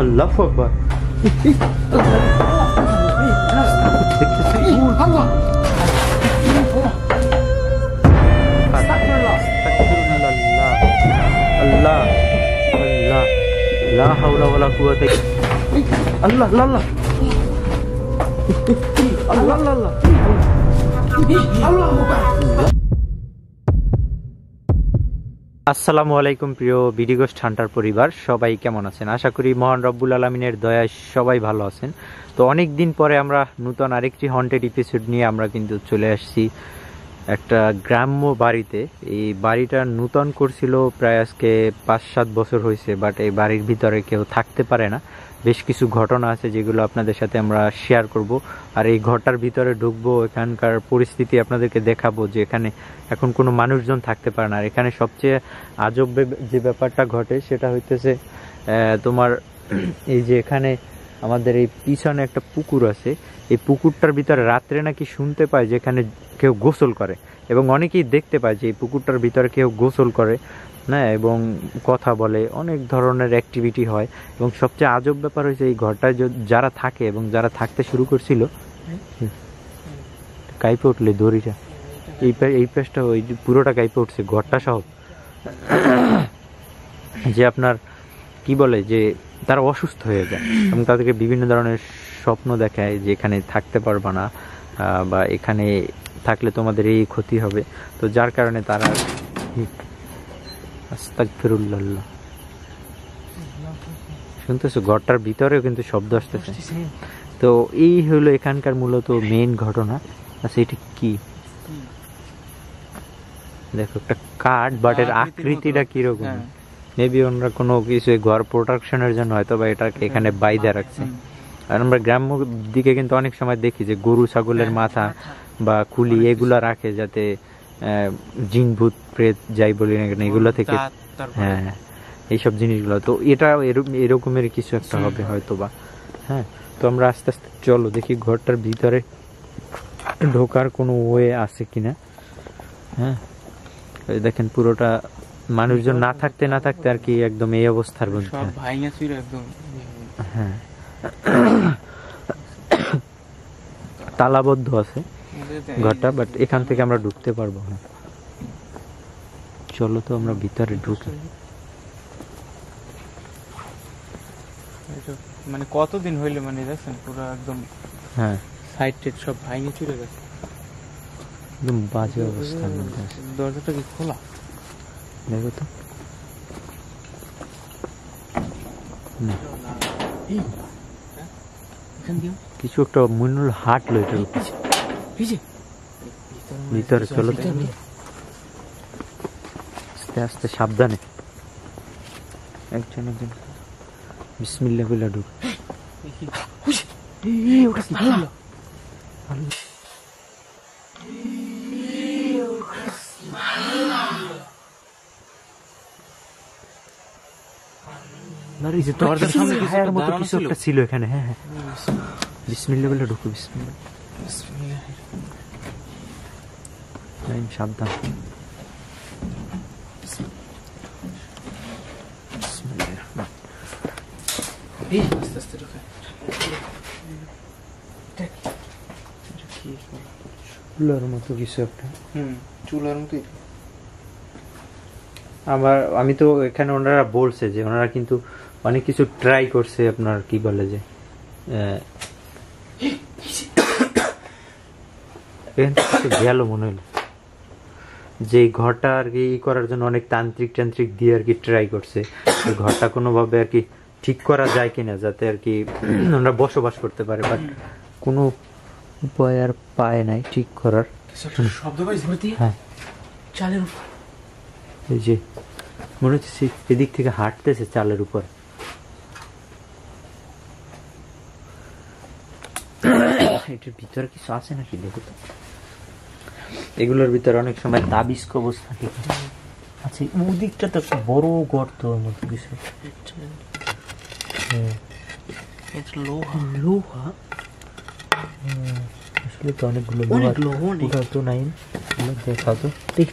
আল্লাহু আকবার। আল্লাহ আল্লাহ লা হাওলা ওয়ালা কুওয়াতা আল্লাহ আল্লাহ আল্লাহ আল্লাহ আল্লাহ আল্লাহ। আসসালামু আলাইকুম প্রিয় বিডি গোস্ট হান্টার পরিবার, সবাই কেমন আছেন? আশা করি মহান রব্বুল আলামিনের দয়ায় সবাই ভালো আছেন। তো অনেক দিন পরে আমরা নতুন আরেকটি হন্টেড এপিসোড নিয়ে আমরা কিন্তু চলে আসছি একটা গ্রাম্য বাড়িতে। এই বাড়িটা নূতন করছিল প্রায় আজকে 5-7 বছর হয়েছে, বাট এই বাড়ির ভিতরে কেউ থাকতে পারে না। বেশ কিছু ঘটনা আছে যেগুলো আপনাদের সাথে আমরা শেয়ার করব, আর এই ঘরটার ভিতরে ঢুকবো, এখানকার পরিস্থিতি আপনাদেরকে দেখাবো যে এখানে এখন কোনো মানুষজন থাকতে পারে না। আর এখানে সবচেয়ে আজব যে ব্যাপারটা ঘটে সেটা হইতেছে তোমার এই যে এখানে আমাদের এই পিছনে একটা পুকুর আছে, এই পুকুরটার ভিতরে রাত্রে নাকি শুনতে পায় যে এখানে কেউ গোসল করে, এবং অনেকেই দেখতে পায় যে এই পুকুরটার ভিতরে কেউ গোসল করে না, এবং কথা বলে, অনেক ধরনের অ্যাক্টিভিটি হয়। এবং সবচেয়ে আজব ব্যাপার হয়েছে এই ঘরটায় যারা থাকে এবং যারা থাকতে শুরু করছিল, কাইপে উঠলে দড়িটা এই পেজটা ওই পুরোটা কাইপে উঠছে, ঘরটা সহ। যে আপনার কি বলে যে তারা অসুস্থ হয়ে যায় এবং তাদেরকে বিভিন্ন ধরনের স্বপ্ন দেখায় যে এখানে থাকতে পারবা না, বা এখানে থাকলে তোমাদের এই ক্ষতি হবে। তো যার কারণে তারা আস্তাগফিরুল্লাহ শুনতেছো, ঘরটার ভিতরেও কিন্তু শব্দ আসতেছে। তো এই হলো এখানকার মূলত মেইন ঘটনা। আচ্ছা, এটা কি দেখো, একটা কাঠ, বাট এর আকৃতিটা কিরকম? মেবি ওনারা কোনো কিছু ঘর প্রোটেকশনের জন্য হয়তো বা এটাকে এখানে বাইধা রাখছে। আর আমরা গ্রাম্য দিকে কিন্তু অনেক সময় দেখি যে গরু ছাগলের মাথা বা খুলি এগুলা রাখে যাতে জিন ভূত প্রেত যাই বলি না কেন এগুলো থেকে, হ্যাঁ এইসব জিনিসগুলো। তো এটা এরকমের কিছু একটা হবে হয়তো বা। হ্যাঁ, তো আমরা আস্তে আস্তে চলো দেখি ঘরটার ভিতরে ঢোকার কোনো ওয়ে আছে কিনা। হ্যাঁ, দেখেন পুরোটা মানুষজন না থাকতে আর কি একদম এই অবস্থার মধ্যে। হ্যাঁ, তালাবদ্ধ আছে ঘরটা, বাট এখান থেকে আমরা ঢুকতে পারবো না। চলো তো আমরা ভিতরে ঢুকি। মানে কতদিন হইলে মানে দেখছেন পুরো একদম, হ্যাঁ সাইড টেট সব ভাঙে চলে গেছে, একদম বাজে অবস্থা। দরজাটা কি খোলা? দেখো তো, কিছু একটা মনুল হাঁটলো এটার ভিতরে। চলো আস্তে আস্তে সাবধানে, একজন বিসমিল্লাহ বলে ঢুক। দরজার সামনে কিছু একটা ছিল এখানে। হ্যাঁ হ্যাঁ, বিসমিল্লাহ বলে ঢুকো। বিসমিল্লাহ, সাবধান। চুলার মতো কিছু একটা, চুলার মতোই। আমি তো এখানে ওনারা বলছে যে ওনারা কিন্তু অনেক কিছু ট্রাই করছে, আপনার কি বলে যে গেল মনে হলো যে ঘরটা আর কি করার জন্য অনেক তান্ত্রিক দিয়ে আর কি ট্রাই করছে ঘরটা কোনোভাবে আর কি ঠিক করা যায় কিনা, যাতে আর কি ওনারা বসবাস করতে পারে, বাট কোনো উপায় আর পায় নাই ঠিক করার। হ্যাঁ, চালের এই যে মনে হচ্ছে এদিক থেকে হাঁটতেছে চালের উপর। এটার ভিতরে কিছু আছে নাকি দেখো তো। এগুলোর ভিতরে অনেক সময় তাবিজ কবজ থাকে। আচ্ছা, ওদিকটা তো একটা বড় গর্ত মতো কিছু। এটা লোহা। লোহা আসলে তো অনেকগুলো অনেক লোহা, অনেক। ওটা তো নাই, দেখা তো ঠিক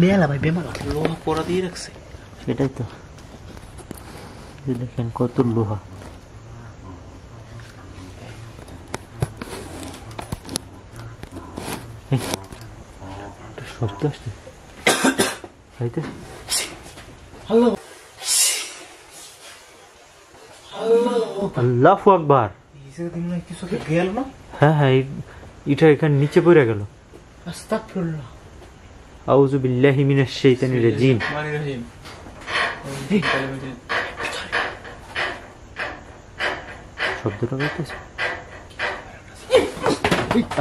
মেলা ভাই বেমালা লোহা পোড়া দিয়ে রাখছে। সেটাই তো, এই দেখেন কত লোহা। এই, একটা শব্দ আসছে তাইতে। আল্লাহ আল্লাহু আকবার। এই যে দিন কিছু গেল না। হ্যাঁ হ্যাঁ, এটা এখানে নিচে পড়ে গেল। আস্তাগফিরুল্লাহ। আউযু বিল্লাহি মিনাশ শাইতানির রাজিম। মানির রহিম। শব্দটা পাইতেছ?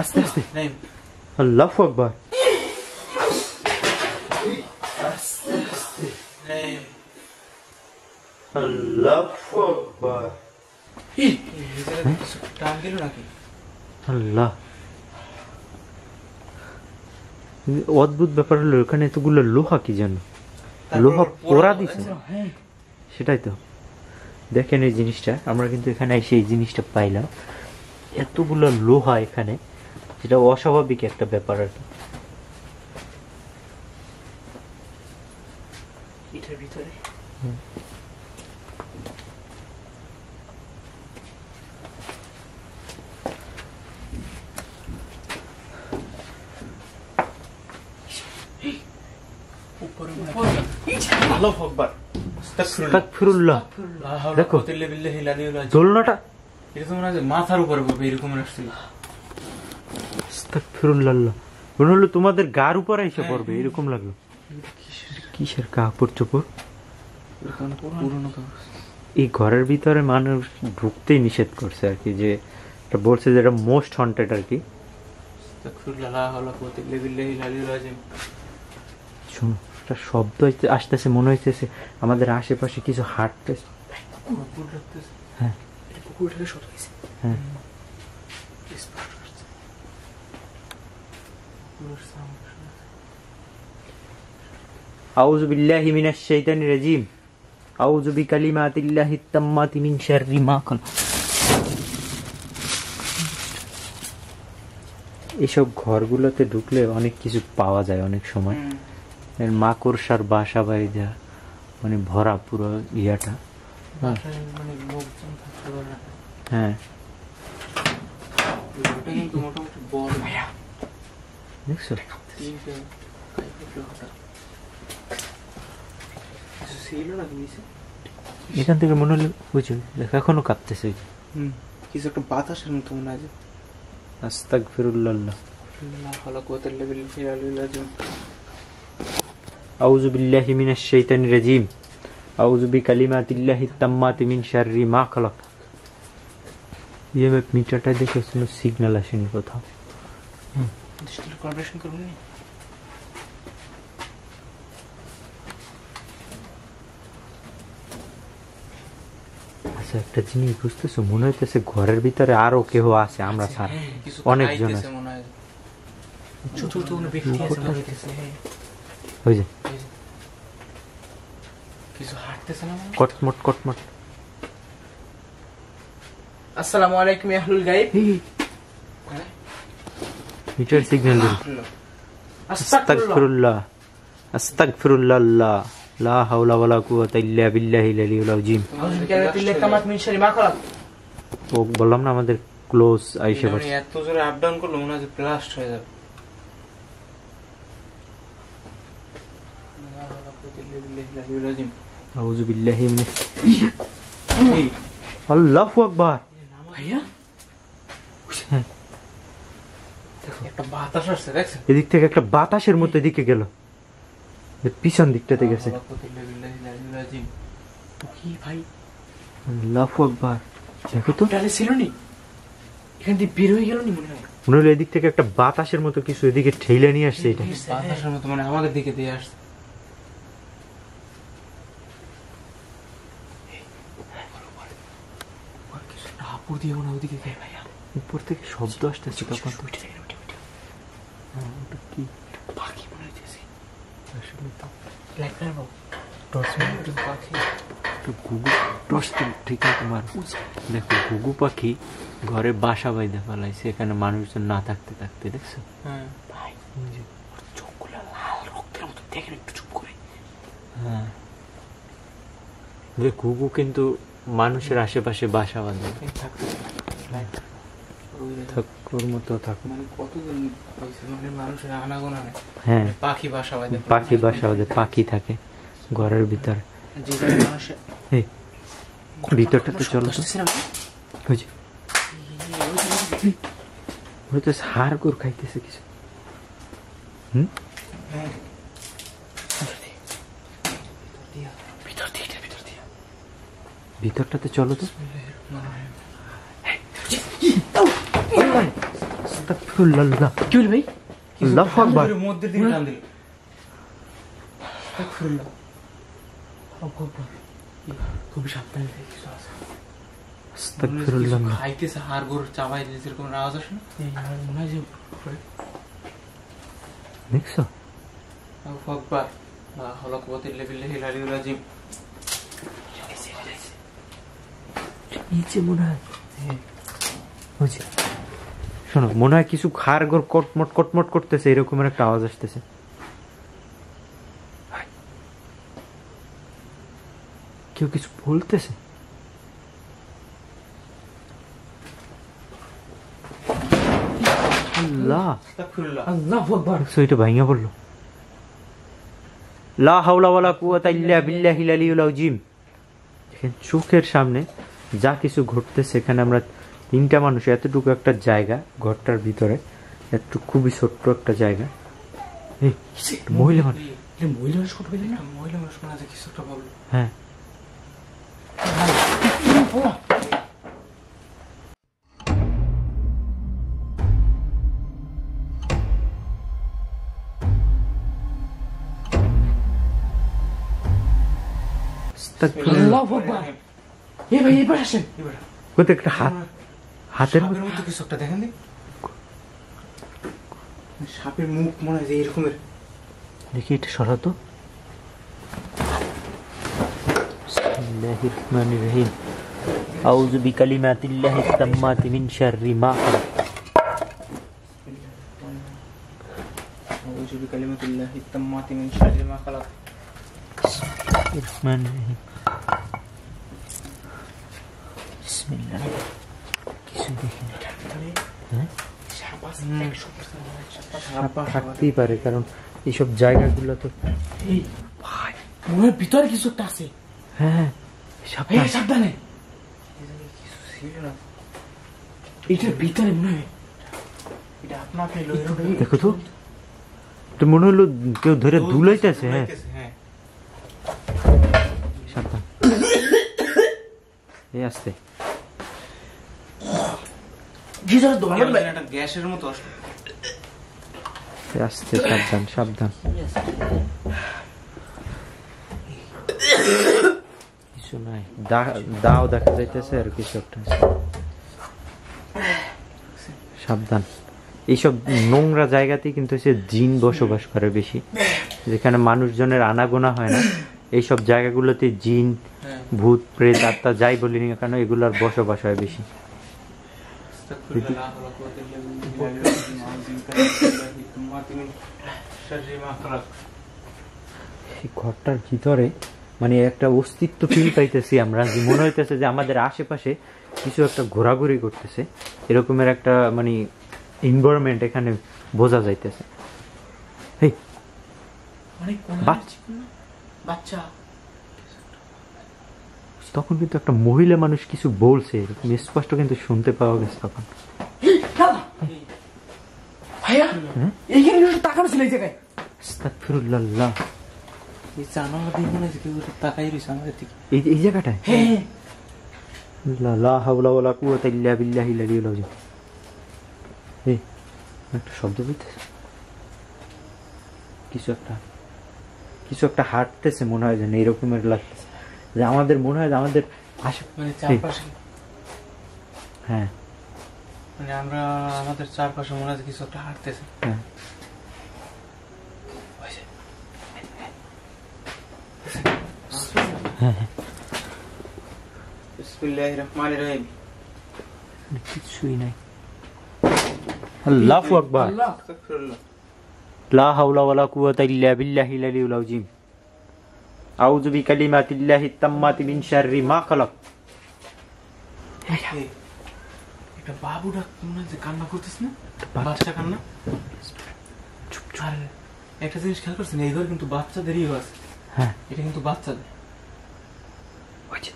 আস্তে আস্তে। নাই আল্লাহু আকবার। নাই আল্লাহু আকবার। এই যে কিছু টান দিল নাকি? আল্লাহ, অদ্ভুত ব্যাপার হলো এখানে এতগুলো লোহা, কি জানো লোহা পোড়া দিছে। হ্যাঁ সেটাই তো, দেখেন এই জিনিসটা, আমরা কিন্তু এখানে এসে এই জিনিসটা পাইলাম, এতগুলো লোহা এখানে, যেটা অস্বাভাবিক একটা ব্যাপার আর কি। এটার ভিতরে উপরে আল্লাহু আকবার। আস্তাগফিরুল্লাহ। দেখো দোলনাটা, এটা তো মনে হয় যে মাথার উপরে পড়বে এরকম আসছিল। আস্তাগফিরুল্লাহ। মনে হলো তোমাদের গার উপরে এসে পড়বে, এরকম লাগলো। কিসের কাপড় চোপড়? পুরনো কাগজ। এই ঘরের ভিতরে মানুষ ঢুকতেই নিষেধ করছে আর কি, যে এটা বলছে যে এটা মোস্ট হন্টেড আর কি। শোনো, একটা শব্দ আসতেছে, মনে হইতেছে আমাদের আশেপাশে কিছু হাঁটতেছে। হ্যাঁ হ্যাঁ, আউযু বিল্লাহি মিনাশ শাইতানির রাজিম। আউযু বিকালিমাতিল্লাহিত তাম্মাতি মিন শাররি মা খালাক। এইসব ঘরগুলোতে ঢুকলে অনেক কিছু পাওয়া যায় অনেক সময়। এর মাকড়সার বাসা বাড়ি যা, মানে ভরা পুরো ইয়াটা। হ্যাঁ মোটামুটি বড় দেখছো, ছিল না নিচে। এখান থেকে মনে হলো বুঝছো, দেখো এখনো কাঁপতেছে। কিছু একটা বাতাসের মতো মনে হয়। আস্তাগফিরুল্লাহ। লা হাওলা কুওয়াতা ইল্লা বিল্লাহ। আউযু বিল্লাহি মিনাশ শাইতানির রাজিম। আউযু বিকালিমাতিল্লাহিত তাম্মাতি মিন শাররি মা খালাক। ইএমএফ মিটারটা দেখে কোনো সিগন্যাল আসেনি কোথাও। ডিজিটাল কর্পোরেশন করবেন না? আচ্ছা, একটা জিনিস বুঝতেছো, মনে হইতেছে ঘরের ভিতরে আরো কেউ আছে, আমরা ছাড়া অনেকজন আছে। চতুর্থ কোনো ব্যক্তি আছে মনে হইতেছে। ওই যে কিছু হাঁটতেছে না। কটমট কটমট। আসসালামু আলাইকুম আহলুল গায়ব। মিটার সিগন্যাল দিন। আস্তাগফিরুল্লাহ। আস্তাগফিরুল্লাহ। আল্লাহ লা হাওলা ওয়ালা কুওয়াতা ইল্লা বিল্লাহিল আলিয়্যিল আযীম। ও বললাম না আমাদের ক্লোজ আইসে পড়ছে। এত জোরে আপ ডাউন করলো মনে হয় ব্লাস্ট হয়ে যাবে। আউযু বিল্লাহি মিনাশ। আল্লাহু আকবার। ভাইয়া একটা বাতাস আসছে দেখছেন? এদিক থেকে একটা বাতাসের মতো এদিকে গেল, পিছন দিকটাতে গেছে। কি ভাই? আল্লাহু আকবার। দেখো তো, ডালে ছিল নি, এখান দিয়ে বের হয়ে গেল নি মনে হয়। মনে হলো এদিক থেকে একটা বাতাসের মতো কিছু এদিকে ঠেলে নিয়ে আসছে। এটা বাতাসের মতো মানে আমাদের দিকে দিয়ে আসছে। উপর দিয়ে মনে ওদিকে গে ভাইয়া, উপর থেকে শব্দ আসতেছে। তখন কি পাখি মনে হইতেছে আসলে তো লাইট মারবো? টর্চ পাখি একটা ঘুঘু টসতে ঠিক আছে তোমার দেখো ঘুঘু পাখি ঘরে বাসা বাইদা ফেলাইছে এখানে মানুষজন না থাকতে থাকতে দেখছো ভাই চোখগুলো লাল রক্তের মতো দেখেন একটু চুপ করে। হ্যাঁ যে ঘুঘু কিন্তু মানুষের আশেপাশে বাসা বাঁধে থাকুর মতো থাকুক মানে কতদিন হয়েছে মানে মানুষের আনাগোনা নেই। হ্যাঁ পাখি বাসা বাঁধে পাখি বাসা বাঁধে পাখি থাকে ঘরের ভিতরে এই ভিতরটাতে চলো তো ওই তো সার করে খাইতেছে কিছু ভিতরটাতে চলো তো আস্তাগফিরুল্লাহ কি হল ভাই আল্লাহু আকবার মধ্যে দিকে টান দিল খুবই সাবধানে আস্তাগফিরুল্লাহ খাইতেছে হাড় গোড় চাবাই দিয়েছে এরকম আওয়াজ আসে না মনে হয় যে দেখছো আকবার লা হাওলা কুওয়াতা ইল্লা বিল্লাহিল আলিয়্যিল আযীম নিচে মনে হয় বুঝি শোনো মনে হয় কিছু খার গোর কটমট কটমট করতেছে এরকমের একটা আওয়াজ আসতেছে কেউ কিছু বলতেছে আল্লাহ আল্লাহু আকবার এটা ভাঙা পড়লো লা হাওলা ওয়ালা কুওয়াতা ইল্লা বিল্লাহিল আলিয়্যিল আযীম দেখেন চোখের সামনে যা কিছু ঘটতেছে এখানে আমরা তিনটা মানুষ এতটুকু একটা জায়গা ঘরটার ভিতরে একটু খুবই ছোট্ট একটা জায়গা এই মহিলা মানুষ মহিলা মানুষ কথা বললেন না মহিলা মানুষ মনে হয় কিছু একটা বললো হ্যাঁ আল্লাহু আকবার এই ভাই এবার আসেন এবার কোথায় একটা হাতের মতো কিছু একটা দেখেন সাপের মুখ মনে হয় যে এরকমের দেখি এটা সরাতো বিসমিল্লাহির রহমানির রহিম আউযু বিকালিমাতিল্লাহি তাম্মাতি মিন শাররি মা খালাক আউযু বিকালিমাতিল্লাহি তাম্মাতি মিন শাররি মা খালাক রহমানির রহিম বিসমিল্লাহ কিছু দেখি না হ্যাঁ সাপ থাকতেই পারে কারণ এইসব জায়গাগুলো তো এই ভাই মনে হয় ভিতরে কিছু একটা আছে হ্যাঁ সাবধানে এটার ভিতরে মনে হয় এটা আপনাকে দেখো তো এটা মনে হলো কেউ ধরে দুলাইতেছে হ্যাঁ সাবধান এই আসতে গ্যাসের মতো আস্তে সাবধান সাবধান কিছু নাই দাও দেখা যাইতেছে আর কিছু একটা সাবধান এইসব নোংরা জায়গাতেই কিন্তু সে জিন বসবাস করে বেশি যেখানে মানুষজনের আনাগোনা হয় না এইসব জায়গাগুলোতে জিন ভূত প্রেত আত্মা যাই বলিনি কেন এগুলোর বসবাস হয় বেশি ঘরটার ভিতরে মানে একটা অস্তিত্ব ফিল পাইতেছি আমরা যে মনে হইতেছে যে আমাদের আশেপাশে কিছু একটা ঘোরাঘুরি করতেছে এরকমের একটা মানে এনভায়রনমেন্ট এখানে বোঝা যাইতেছে বাচ্চা তখন কিন্তু একটা মহিলা মানুষ কিছু বলছে এরকম স্পষ্ট কিন্তু শুনতে পাওয়া গেছে তখন আস্তাগফিরুল্লাহ এই জায়গাটায় লা হাওলা ওয়ালা কুওয়াতা ইল্লা বিল্লাহিল আলিয়্যিল আযীম এই একটা শব্দ হইতেছে কিছু একটা হাঁটতেছে মনে হয় যেন এরকমের লাগতেছে যে আমাদের মনে হয় আমাদের চারপাশে হ্যাঁ মানে আমরা আমাদের চারপাশে মনে হয় কিছু একটা হাঁটতেছে হ্যাঁ হ্যাঁ বিসমিল্লাহির রহমানির রহিম। কিছুই নাই। আল্লাহু আকবার। আস্তাগফিরুল্লাহ। লা হাওলা ওয়ালা কুওয়াতা ইল্লা বিল্লাহিল আলিয়্যিল আযীম। আউযু বিকালিমাতিল্লাহিত তাম্মাতি মিন শাররি মা খালাক। এটা বাবুটা মনে হচ্ছে কান্না করতেছে না? বাচ্চা কান্না। চুপ চুপ। একটা জিনিস খেয়াল করছেন, এই ঘর কিন্তু বাচ্চাদেরই আছে। হ্যাঁ, এটা কিন্তু বাচ্চাদের। ওই যে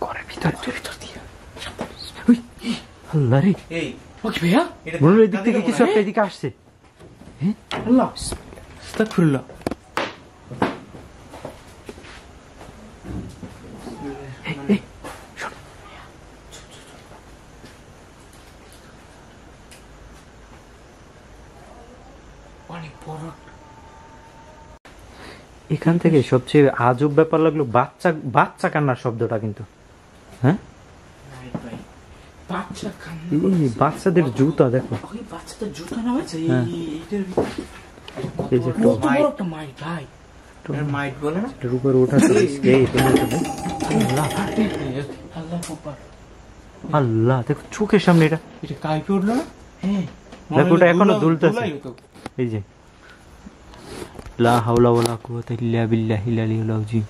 ঘরের ভিতর দিয়ে। ওই আল্লাহ রে, এই ও কি ভাইয়া? এটা মনে হয় এদিক থেকে কিছু একটা এদিকে আসছে। হ্যাঁ, আল্লাহ আস্তাগফিরুল্লাহ। এই শোন, অনেক বড়। এখান থেকে সবচেয়ে আজব ব্যাপার লাগলো বাচ্চা বাচ্চা কান্নার শব্দটা কিন্তু। হ্যাঁ, বাচ্চা কান্না। এই বাচ্চাদের জুতা দেখো। ওই বাচ্চাদের জুতা না আছে হ্যাঁ। এইটার ভিতরে। এই যে কত বড় একটা মাইট ভাই। এর মাইট বলে না? এটার উপরে ওঠা এই তুমি আল্লাহ আল্লাহ আকবার। আল্লাহ, দেখো চোখের সামনে এটা। এটা কাইপে উঠলো না? হ্যাঁ। দেখো ওটা এখনো দুলতেছে। দুলাই তো। এই যে লা হাওলা ওয়ালা কুওয়াতা ইল্লা বিল্লাহিল আলিয়্যিল আযীম।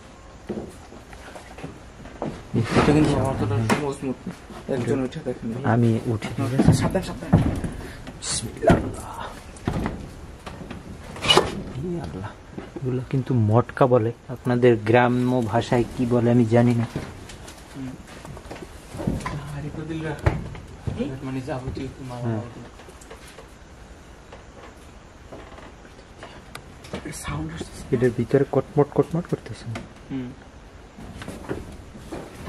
এটা কিন্তু অতটা মজবুত না। একজন উঠে দেখেন। আমি উঠি। সাবধান সাবধান। বিসমিল্লাহ। ই আল্লাহ, এগুলো কিন্তু মটকা বলে, আপনাদের গ্রাম্য ভাষায় কি বলে আমি জানি না। হারিকদিলরা মানে যাবতীয় সাউন্ড আসছে। এটার ভিতরে কটমট কটমট করতেছে।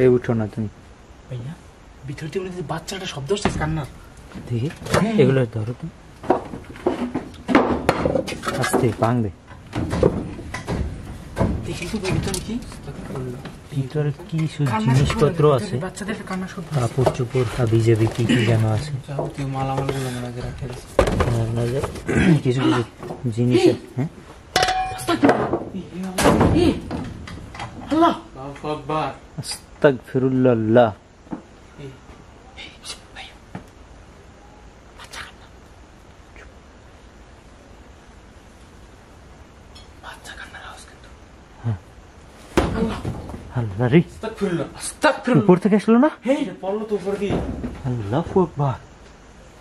এই উঠো না তুমি। ভাইয়া ভিতর থেকে মনে বাচ্চাটা শব্দ হচ্ছে কান্নার। দেখি এগুলো ধরো তুমি, আস্তে ভাঙবে। দেখি তো ভিতরে কি? ভিতরে কি জিনিসপত্র আছে, বাচ্চাদের কান্না শব্দ। কাপড় চোপড় বিজেপি কি কি যেন আছে, যাবতীয় মালামাল গুলো মনে করে রাখা আছে। কিছু কিছু জিনিস। হ্যাঁ, আল্লাহ আকবার। আস্তাগফিরুল্লাহ। আল্লাহ রে, উপর থেকে আসলো না? পড়লো তো উপর দিয়ে। আল্লাহু আকবার।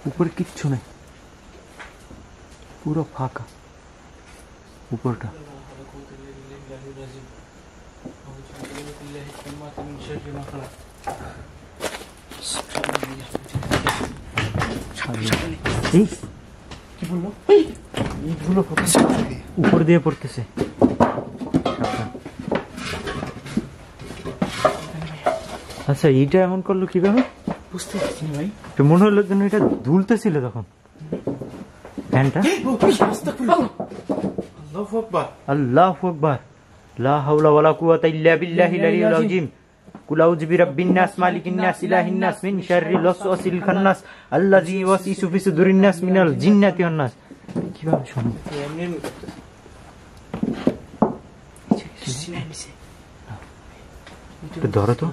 উপরে কিচ্ছু নেই, পুরো ফাঁকা উপরটা। এই কি বললো? এইগুলো উপর দিয়ে পড়তেছে। আচ্ছা, এইটা এমন করলো কিভাবে বুঝতে পারছি না ভাই। মনে হলো যেন এটা দুলতেছিল তখন ফ্যানটা। আল্লাহু আকবার। আল্লাহু আকবার। লা হাওলা ওয়ালা কুওয়াতা ইল্লা বিল্লাহিল আলিয়্যিল আযীম। কুল আউযু বিরাব্বিন নাস মালিকিন নাস ইলাহিন নাস মিন শাররিল ওয়াসওয়াসিল খান্নাস আল্লাযী ইউওয়াসওয়িসু ফি সুদুরিন নাস মিনাল জিন্নাতি ওয়ান নাস। কিভাবে শুনো? এমনি একটু ধরো তো।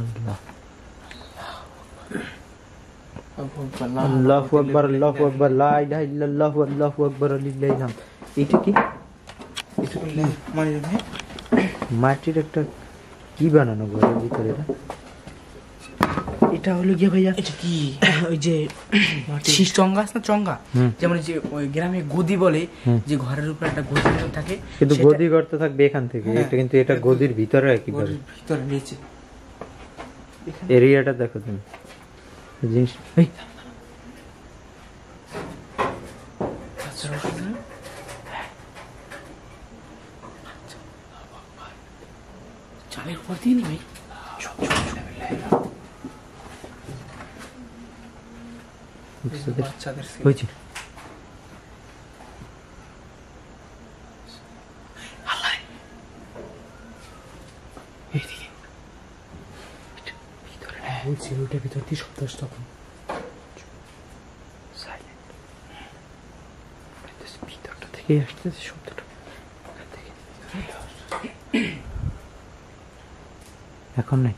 আল্লাহ আল্লাহু আকবার। আল্লাহু আকবার। লা ইলাহা ইল্লাল্লাহু আল্লাহু আকবার লিল্লাহিল হামদ। এটা কি? এটা মানে মাটির একটা কি বানানো ঘরের ভিতরে? এটা হলো গিয়ে ভাইয়া, এটা কি ওই যে শীষ চঙ্গা আছে না, চঙ্গা যেমন যে ওই গ্রামে গদি বলে, যে ঘরের উপরে একটা গদি থাকে, কিন্তু গদি করতে থাকবে এখান থেকে। এটা কিন্তু এটা গদির ভিতরে একেবারে ভিতরে নিচে এরিয়াটা দেখো তুমি জিনিস। এই চালের উপর দিয়ে নি ভাই। বাচ্চাদের হয়েছে। ওইটার ভিতর দিয়ে শব্দ আসছে তখন। ভিতরটা থেকে আসতেছে শব্দটা। এখন নাই,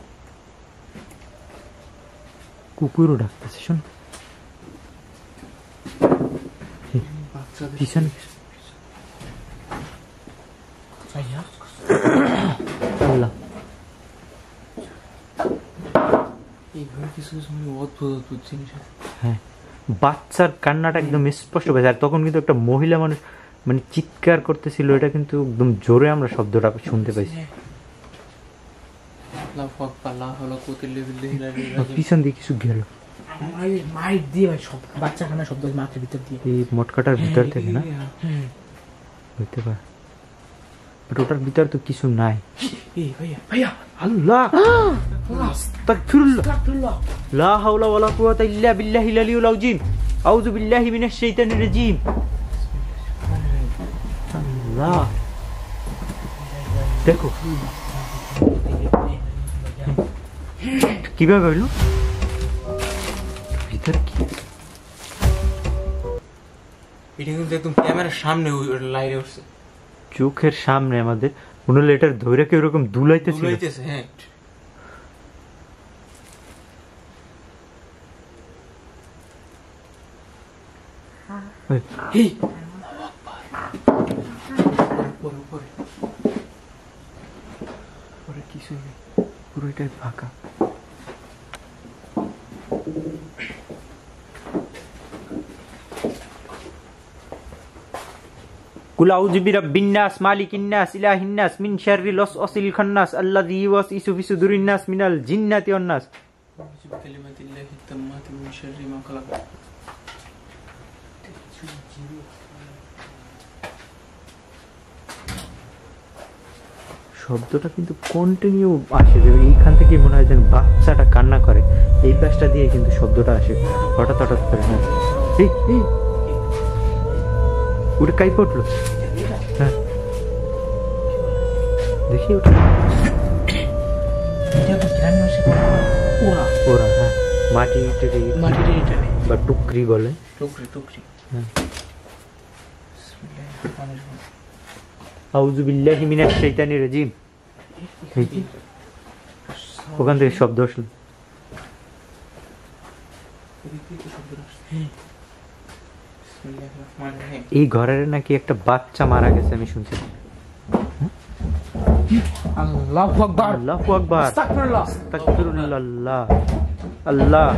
কুকুরও ডাকতেছে, শোন বাচ্চাদের পিছনে। ভাইয়া আল্লাহ, এই ঘরে কিছু কিছু মানে অদ্ভুত অদ্ভুত জিনিস আছে। হ্যাঁ বাচ্চার কান্নাটা একদম স্পষ্ট পেয়েছে। আর তখন কিন্তু একটা মহিলা মানুষ মানে চিৎকার করতেছিল, এটা কিন্তু একদম জোরে আমরা শব্দটা শুনতে পাইছি। আল্লাহু আকবার, লা হাওলা কুওয়াতা ইল্লা বিল্লাহ। পিছন দিয়ে কিছু গেল, মাইট দিয়ে ভাই সব বাচ্চা খানা শব্দ মাঠের ভিতর দিয়ে। এই মটকাটার ভিতর থেকে না হইতে পারে, বাট ওটার ভিতর তো কিছু নাই। এই ভাইয়া ভাইয়া আল্লাহ আস্তাগফিরুল্লাহ, লা হাওলা ওয়ালা কুওয়াতা ইল্লা বিল্লাহিল আলিয়্যিল আযীম, আউযু বিল্লাহি মিনাশ শাইতানির রাজীম। আল্লাহ দেখো কিভাবে হইল, ভিতর কি? এটা কিন্তু একদম ক্যামেরার সামনে লাইটে উঠছে, চোখের সামনে আমাদের মনে হলো এটার ধৈর্য কেউ এরকম দুলাইতেছিল। দুলাইতেছে। হ্যাঁ এই উপরে উপরে পরে কিছু নেই, পুরোটাই ফাঁকা। কুল আউযু বিরাব্বিন নাস মালিকিন নাস ইলাহিন নাস মিন শাররিল ওয়াসওয়াসিল খান্নাস আল্লাযী ইউওয়াসওয়িসু ফি সুদুরিন নাস মিনাল জিন্নাতি ওয়ান নাস। বিকালিমাতিল্লাহি তাম্মাতি মিন শাররি মা খালাক। শব্দটা কিন্তু কন্টিনিউ আসে, যে এইখান থেকে মনে হয় যেন বাচ্চাটা কান্না করে, এই পাশটা দিয়ে কিন্তু শব্দটা আসে হঠাৎ হঠাৎ করে। হ্যাঁ এই এই ওটা কাই পড়লো, হ্যাঁ দেখি ওটা ওরা ওরা, হ্যাঁ মাটি মাটির এটা নেই, বা টুকরি বলে। টুকরি টুকরি। হ্যাঁ বিসমিল্লাহির রহমানির রহিম। আউযু বিল্লাহি মিনাশ শাইতানির রাজীম। ওখান থেকে শব্দ আসলো, বিসমিল্লাহির রহমানির রহিম। এই ঘরের নাকি একটা বাচ্চা মারা গেছে আমি শুনছি। আল্লাহু আকবার, আল্লাহু আকবার, আস্তাগফিরুল্লাহ, আস্তাগফিরুল্লাহ, আল্লাহ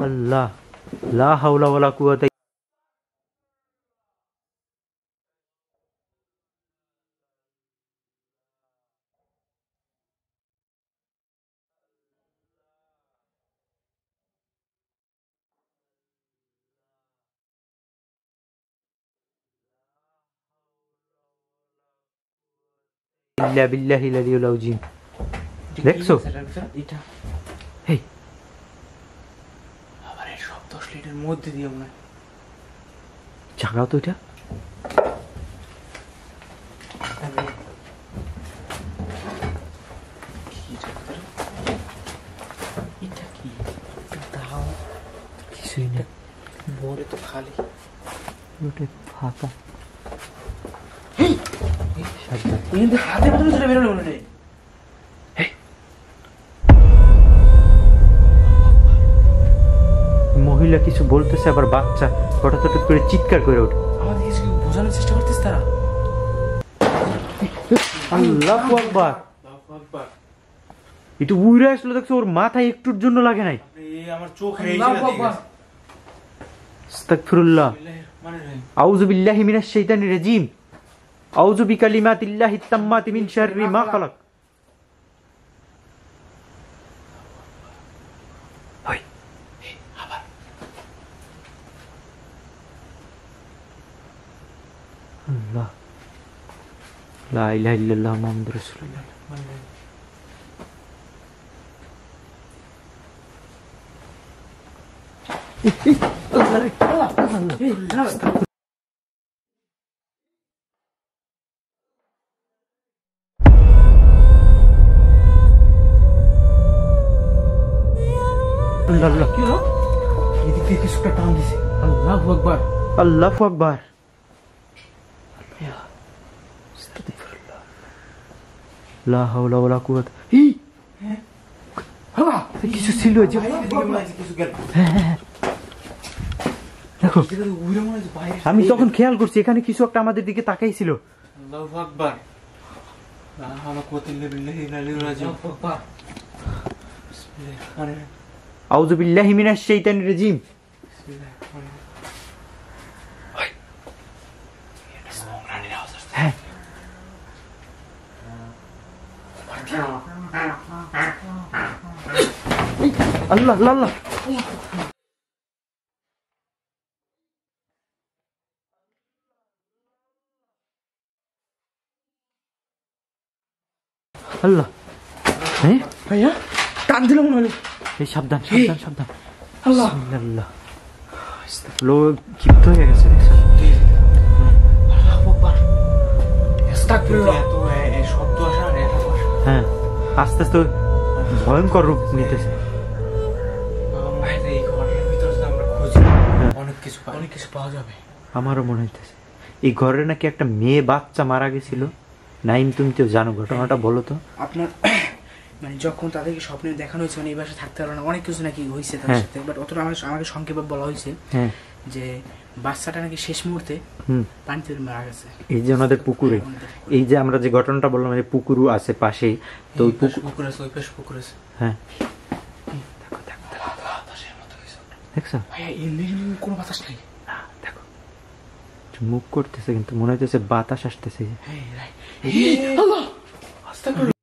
আল্লাহ, লা হাওলা ওয়ালা কুওয়াতা। ইল্লা বিল্লাহিল আলিয়্যিল আযীম। দেখছো? এটা হেই আবার এই শব্দ আসলে এটার মধ্যে দিয়ে মনে হয়। জাগাও তো এটা, এটা কি? দাও কিছুই না, ভোরে তো খালি। ওটা ফাঁকা। কিন্তু হাতে পাথর চলে বেরোলো মনে হয়। মহিলা কিছু বলতেছে, আবার বাচ্চা হঠাৎ হঠাৎ করে চিৎকার করে ওঠে। আমাদের কিছু বোঝানোর চেষ্টা করতেছে তারা। আল্লাহু আকবার, আল্লাহু আকবার। একটু উড়ে আসলো, দেখছো ওর মাথায় একটুর জন্য লাগে নাই। এই আমার চোখ আল্লাহু আকবার, আস্তাগফিরুল্লাহ, আউযু বিল্লাহি মিনাশ শাইতানির রাজীম, আউযু বিকালিমাতিল্লাহি তাম্মাতি মিন শাররি মা খালাক। ওই আবার আল্লাহ, লা ইলাহা ইল্লাল্লাহ মুহাম্মাদুর রাসূলুল্লাহ। আল্লাহ কি হলো? এদিক দিয়ে কিছুটা টান দিছে। আল্লাহু আকবার, আল্লাহু আকবার, লা হাওলা ওয়ালা কুওয়াতা। ছিল ওই যে এদিকে মনে হচ্ছে কিছু গেল। দেখো এদিকে তো উইরা মনে হচ্ছে বাইরে। আমি তখন খেয়াল করছি এখানে কিছু একটা আমাদের দিকে তাকাইছিল। আল্লাহু আকবার। লা হাওলা কুওয়াতা ইল্লা বিল্লাহি আল-আলিয়্যিল আযীম। বিসমিল্লাহির আউযু বিল্লাহি মিনাশ শাইতানির রাজিম। হ্যাঁ আল্লাহ আল্লাহ আল্লাহ। আল্লাহ হ্যাঁ ভাইয়া টান দিল মনে হলো। এই সাবধান সাবধান সাবধান। আল্লাহ আল্লাহ লোক ক্ষিপ্ত হয়ে গেছে। আল্লাহু আকবার। আস্তাগফিরুল্লাহ। এত এই শব্দ আসা আর এটা বসা। হ্যাঁ আস্তে আস্তে ভয়ঙ্কর রূপ নিতেছে। এই ঘরের ভিতরে যদি আমরা খুঁজি অনেক কিছু পাওয়া যাবে। আমারও মনে হইতেছে এই ঘরে নাকি একটা মেয়ে বাচ্চা মারা গেছিল। নাইম তুমি তো জানো ঘটনাটা, বলো তো। আপনার মানে যখন তাদেরকে স্বপ্নে দেখানো হয়েছে মানে এই বাসায় থাকতে পারবে না, অনেক কিছু নাকি হয়েছে তার হ্যাঁ। সাথে, বাট অতটা আমাকে সংক্ষেপে বলা হয়েছে হ্যাঁ যে বাচ্চাটা নাকি শেষ মুহূর্তে হুম পানিতে মারা গেছে। এই যে আমাদের পুকুরে, এই যে আমরা যে ঘটনাটা বললাম এই পুকুরও আছে পাশেই, তো ওই পুকুর আছে, ওই পাশে পুকুর আছে। হ্যাঁ বাতাসের মতো কিছু একটা। দেখছো ভাইয়া এমনি কোনো বাতাস নেই। না দেখো মুখ করতেছে কিন্তু মনে হইতেছে বাতাস আসতেছে। হ্যাঁ রাইট। আল্লাহ আস্তাগফিরুল্লাহ।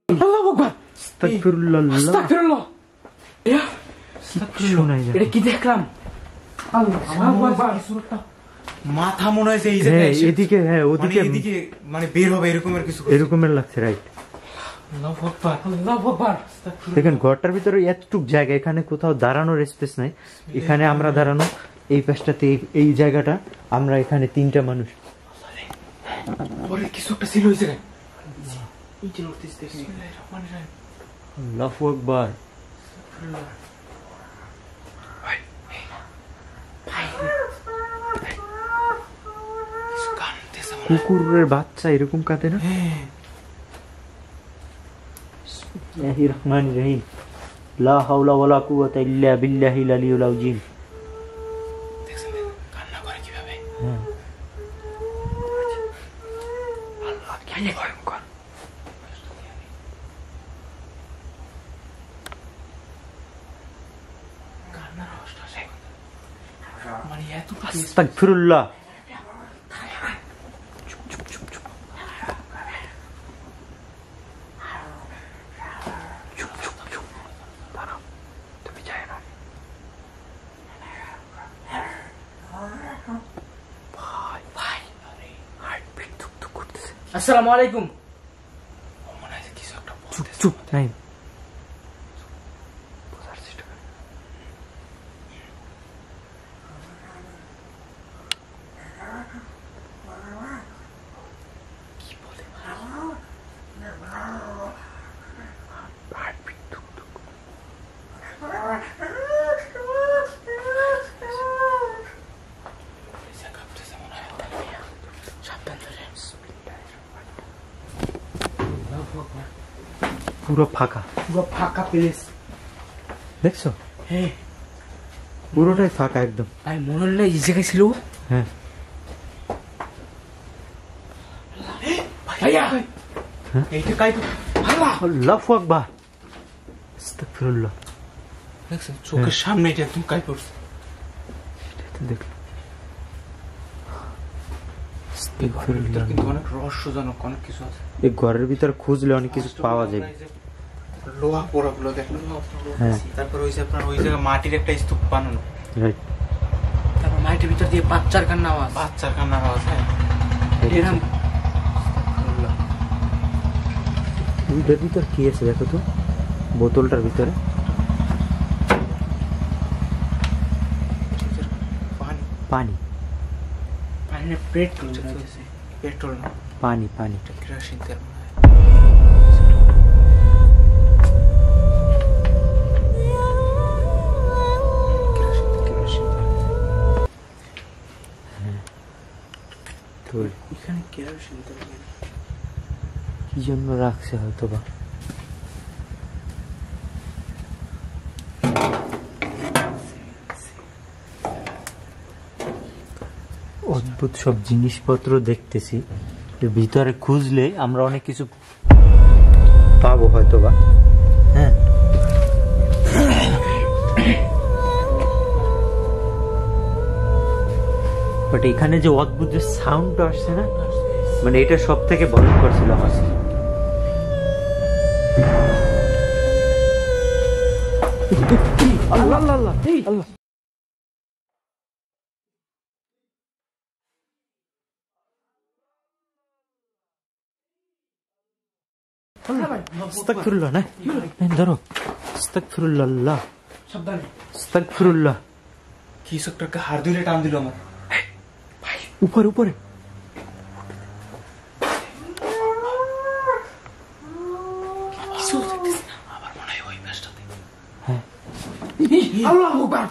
আল্লাহু আকবার। আস্তাগফিরুল্লাহ আস্তাগফিরুল্লাহ। ইয়া শোনাই যায়। এটা কি দেখলাম? আল্লাহু আকবার। মাথা মনে হয়েছে এই হ্যাঁ জায়গায় এসে- এদিকে, হ্যাঁ মানে ওদিকে এদিকে মানে বের হবে এরকমের কিছু। এরকমের লাগছে রাইট। আল্লাহু আকবার। আল্লাহু আকবার। দেখেন ঘরটার ভিতরে এতটুক জায়গা, এখানে কোথাও দাঁড়ানোর স্পেস নাই। এখানে আমরা দাঁড়ানো, এই পাশটাতে এই জায়গাটা, আমরা এখানে তিনটা মানুষ। পরে কিছু একটা ছিল ওই জায়গায়। এই যে নড়তেছে দেখি। বিসমিল্লাহির রহমানির রহিম। আল্লাহু আকবার। কিছু কাঁদতেছে মনে হয়। কুকুরের বাচ্চা এরকম কাঁদে না? হ্যাঁ। বিসমিল্লাহির রহমানির রহিম। লা হাওলা ওয়ালা কুওয়াতা ইল্লা বিল্লাহিল আলিয়্যিল আযীম। দেখছেন কান্না করে কিভাবে? হ্যাঁ আল্লাহ কি ভয়ঙ্কর। কান্নার আওয়াজটা আসে। মানে এত আস্তাগফিরুল্লাহ। তুমি যাই না। আসসালামু আলাইকুম। মনে হয় কিছু একটা চুপ চুপ নাই। বোঝার চেষ্টা কর। কি বলে? হার্টবিট টুকটুক। পয়সা কাঁপতেছে মনে হয়। সাবধান ধরে। পুরো ফাঁকা, পুরো ফাঁকা প্লেস। দেখছো হ্যাঁ পুরোটাই ফাঁকা একদম। ভাই মনে হলো এই জায়গায় ছিল। হ্যাঁ ভাইয়া এইটা কাই আল্লাহ আল্লাহু আকবার। আস্তাগফিরুল্লাহ। দেখছেন চোখের সামনে এটা একদম কাই পড়ছে। দেখো এই ঘরের ভিতরে কিন্তু অনেক রহস্যজনক অনেক কিছু আছে। এই ঘরের ভিতরে খুঁজলে অনেক কিছু পাওয়া যাবে। লোহা পোড়াগুলো দেখেন। হ্যাঁ তারপর ওই যে আপনার ওই জায়গায় মাটির একটা স্তূপ বানানো। রাইট। তারপর মাইটের ভিতর দিয়ে বাচ্চার কান্না আওয়াজ। বাচ্চার কান্নার আওয়াজ। হ্যাঁ এরকম ওইটার ভিতর কি আছে দেখো তো, বোতলটার ভিতরে। পানি পানি পানি পেট্রোল চলতেছে। পেট্রোল না, পানি পানি। কেরোসিন তেল মনে হয়। কেরোসিন তো কি জন্য রাখছে হয়তো বা। অদ্ভুত সব জিনিসপত্র দেখতেছি, এর ভিতরে খুঁজলে আমরা অনেক কিছু পাবো হয়তো বা। হ্যাঁ, বাট এখানে যে অদ্ভুত যে সাউন্ডটা আসছে না, মানে এটা সব থেকে ভয়ঙ্কর ছিল আমার কাছে। আল্লাহ আল্লাহ আল্লাহ আল্লাহ। আস্তাগফিরুল্লাহ, না ধরো, আস্তাগফিরুল্লাহ, সাবধানে। আস্তাগফিরুল্লাহ। কি একটা হাড় ধরে টান দিল আমার। উপরে উপরে কিছু দেখতেছি না। আমার মনে হয় ওই পাশটাতে। হ্যাঁ, আল্লাহু আকবার।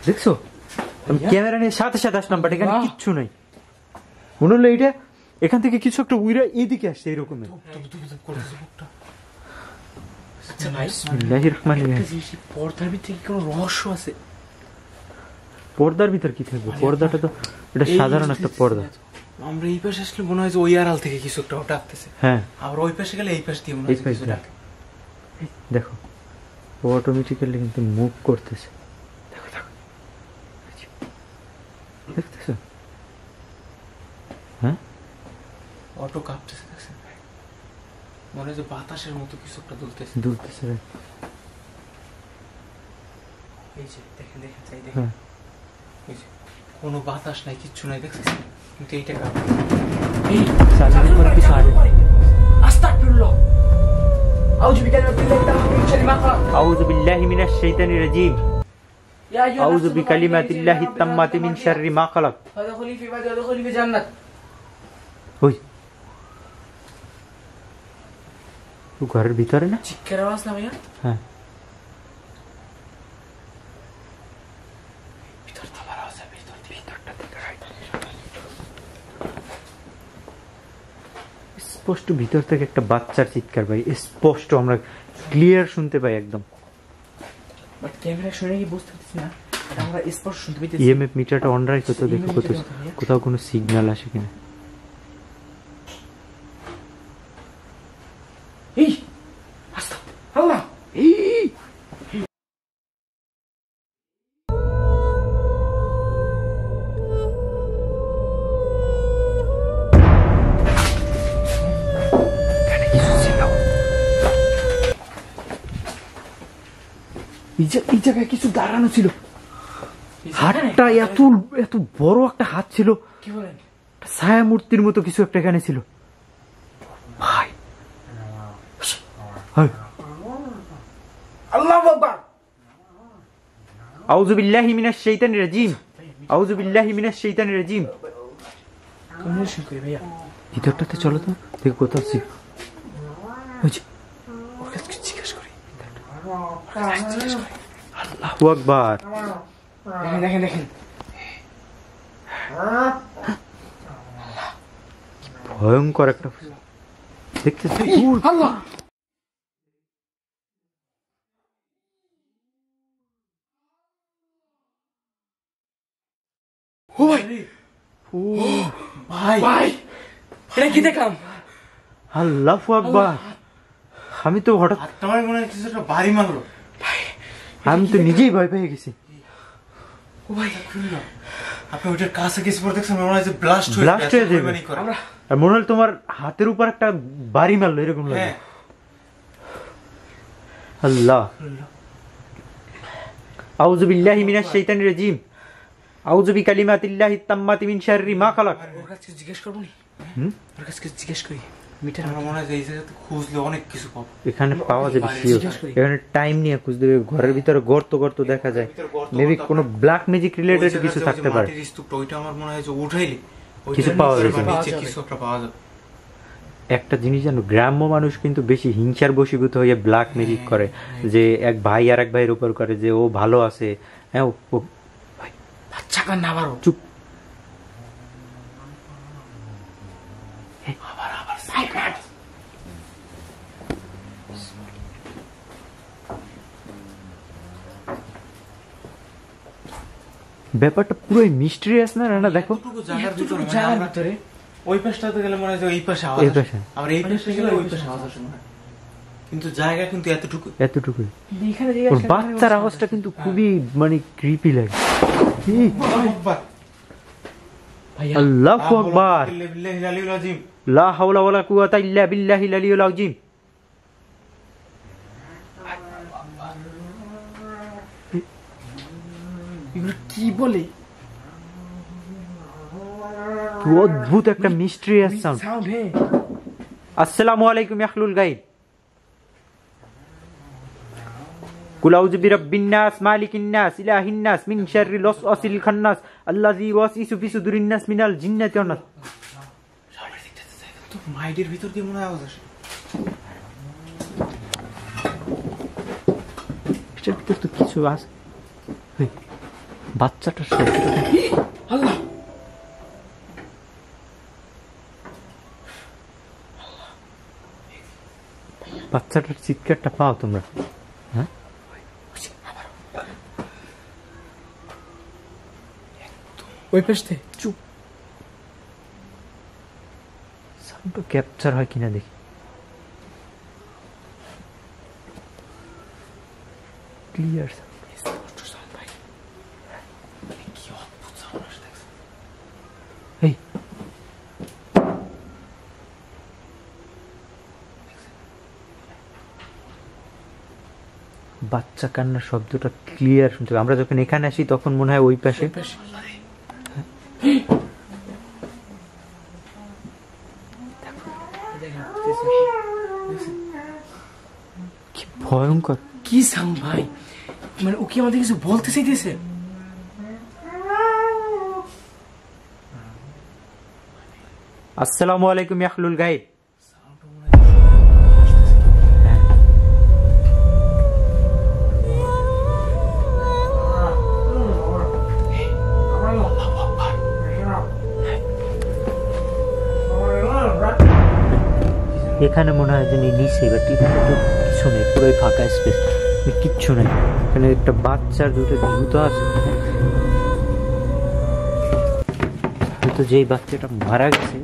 দেখছো, আমি ক্যামেরা নিয়ে সাথে সাথে আসলাম, বাট এখানে কিচ্ছু নাই। মনে হলো এটা এখান থেকে কিছু একটা উইরা এইদিকে আসছে এরকম। আচ্ছা ভাই, বিসমিল্লাহির রহমানির রহিম। পর্দার ভিতরে কি কোনো রহস্য আছে? পর্দার ভিতর কি থাকবে? পর্দাটা তো এটা সাধারণ একটা পর্দা। আমরা এই পাশে আসলে মনে হয় যে ওই আড়াল থেকে কিছু একটা ডাকতেছে। হ্যাঁ, আবার ওই পাশে গেলে এই পাশ দিয়ে মনে এই হয় পাশ কিছু দিয়ে। ডাকে। দেখো, ও অটোমেটিক্যালি কিন্তু মুভ করতেছে। দেখো দেখো, দেখতেছো? হ্যাঁ, অটো কাঁপতেছে, দেখছেন? মনে হয় যে বাতাসের মতো কিছু একটা দুলতেছে। দুলতেছে। এই যে দেখেন দেখেন, চাই দেখেন। হ্যাঁ, এই যে, কোনো বাতাস নাই, কিচ্ছু নাই, দেখছিস? কিন্তু এইটা কাঁপে। এই চালের উপরে কিছু আসে। আস্তাগফিরুল্লাহ। আউযু বিকালিমাতিল্লাহি তাআলা মিন শাররি মা খালাক। আউযু বিল্লাহি মিনাশ শাইতানির রাজিম। ইয়া আইয়ুহান আউযু নাসু বিকালিমাতিল্লাহি তাম্মাতি মিন শাররি মা খালাক। ফাদখুলি ফি ইবাদি ওয়াদখুলি ফি জান্নাত। ওই ও ঘরের ভিতরে না? চিৎকার আওয়াজ না ভাইয়া? হ্যাঁ, ভিতর থেকে আওয়াজ আসে, ভিতরটা থেকে রাইট। স্পষ্ট ভিতর থেকে একটা বাচ্চার চিৎকার পাই, স্পষ্ট আমরা ক্লিয়ার শুনতে পাই একদম। বাট ক্যামেরা শুনে কি বুঝতে পারছিস না? এটা আমরা স্পষ্ট শুনতে পাইতেছি। ইএমএফ মিটারটা অন রাখো তো, দেখো কোথাও কোনো সিগন্যাল আসে কিনা। এই আস্তাগফিরুল্লাহ। এই এই জায়গায় কিছু দাঁড়ানো ছিল। হাতটা এত বড় একটা হাত ছিল, কি বলেন? ছায়া মূর্তির মতো কিছু একটা এখানে ছিল ভাই। আল্লাহু আকবার। আউযু বিল্লাহি মিনাশ শাইতানির রাজিম। আউযু বিল্লাহি মিনাশ শাইতানির রাজিম। কমিউনিকেশন করি ভাইয়া। ভিতরটাতে চলো তো, দেখো কোথাও ছিল। ওই যে, ওর কাছে কিছু জিজ্ঞেস করি। আল্লাহু আকবার। দেখেন দেখেন দেখেন। ভয়ঙ্কর একটা দেখতেছি। আল্লাহ। ও ভাই, ও ভাই, ভাই এটা কি দেখলাম? আল্লাহু আকবার। আমি তো হঠাৎ, আমার মনে হয় কিছু একটা বাড়ি মারলো। আমি তো নিজেই ভয় পেয়ে গেছি। ও ভাই, আপনি ওইটার কাছে গেছি পরে দেখছেন মনে হয় যে ব্লাস্ট Blast হয়ে যাবে। আমরা আর মনে হল তোমার হাতের উপর একটা বাড়ি মারলো এরকম লাগে। হ্যাঁ, আল্লাহ। আউযু বিল্লাহি মিনাশ শাইতানির রাজিম। আউযু বিকালিমাতিল্লাহি তাম্মাতি মিন শাররি মা খালাক। ওর কাছে কিছু জিজ্ঞেস করবো নি? হুম? ওর কাছে কিছু জিজ্ঞেস করি। মিটার আমার মনে হয় যে এই জায়গাতে খুঁজলে অনেক কিছু পাবো। এখানে পাওয়া যাবে বাইরে শিওর। জিজ্ঞেস করি। এখানে টাইম নিয়ে খুঁজতে হবে, ঘরের ভিতরে গর্ত গর্ত দেখা যায়, ভিতরে গর্ত মেবি গর্ত কোনো ব্ল্যাক ম্যাজিক ওই রিলেটেড জায়গাতে কিছু ওই যে থাকতে পারে। মাটির স্তূপটা, ওইটা আমার মনে হয় যে উঠাইলে কিছু ওইটার পাওয়া নিচে যাবে। বা পাওয়া নিচে যাবে। কিছু একটা পাওয়া যাবে। একটা জিনিস জানো, গ্রাম্য মানুষ কিন্তু বেশি হিংসার বশীভূত হয়ে ব্ল্যাক ম্যাজিক করে, যে এক ভাই আর এক ভাইয়ের উপর করে যে ও ভালো আছে। হ্যাঁ বাচ্চা কান্না আবারও। চুপ। ব্যাপারটা পুরোই মিস্ট্রিয়াস না রানা? দেখো এতটুকু জায়গার ভিতরে মানে জায়গার আমরা ভিতরে ওই পাশটাতে গেলে মনে হয় যে এই পাশে আওয়াজ এই আসে। পাশে। আবার এই পাশে গেলে ওই পাশে আওয়াজ আসে মনে হয়। কিন্তু জায়গা কিন্তু এতটুকু। এতটুকুই। এখানে যে ওর বাচ্চার আওয়াজটা কিন্তু খুবই মানে ক্রিপি লাগে। ই, ভাইয়া আল্লাহু আকবার, লা হাওলা ওয়ালা কুওয়াতা ইল্লা বিল্লাহিল আলিয়্যিল আযীম। এগুলো কি বলে? কি অদ্ভুত একটা মিস্ট্রিয়াস সাউন্ড। সাউন্ড হে। আসসালামু আলাইকুম ইয়াখলুল গাইব। কুল আউযু বিরাব্বিন নাস মালিকিন নাস ইলাহিন নাস মিন শাররিল ওয়াসওয়াসিল খান্নাস আল্লাযী ওয়াসওয়িসু ফি সুদুরিন নাস মিনাল জিন্নাতি ওয়ান নাস। তো মাইডের ভিতর দিয়ে মনে হয় আওয়াজ আসে। এটার ভিতর তো কিছু আছে। ওই বাচ্চাটার শব্দটা আল্লাহ বাচ্চাটার চিৎকারটা পাও তোমরা? হ্যাঁ ওই পাশে চুপ। সাউন্ডটা ক্যাপচার হয় কিনা দেখি। ক্লিয়ার কি অদ্ভুত সাউন্ড আসে দেখছো? এই বাচ্চা কান্নার শব্দটা ক্লিয়ার শুনতে পাই। আমরা যখন এখানে আসি তখন মনে হয় ওই পাশে। কি ভয়ঙ্কর। কি সাউন্ড ভাই? মানে ও কি আমাদের কিছু বলতে চাইতেছে? আসসালামু আলাইকুম ইয়াখলুল গাইব। এখানে মনে হয় যে নিচে, বাট এখানে তো কিছু নেই, পুরোই ফাঁকা স্পেস, কিচ্ছু নেই। এখানে একটা বাচ্চার দুটো জুতো আছে। হয়তো যেই বাচ্চাটা মারা গেছে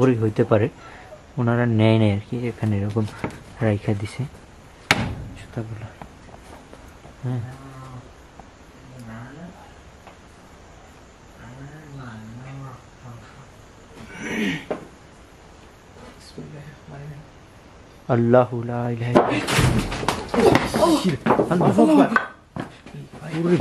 ওরই হইতে পারে, ওনারা নেয় নেই আর কি, এখানে এরকম রাইখা দিছে জুতাগুলো। হ্যাঁ আল্লাহু লা ইলাহা ইল্লাল্লাহ। আল্লাহু আকবার। ওরে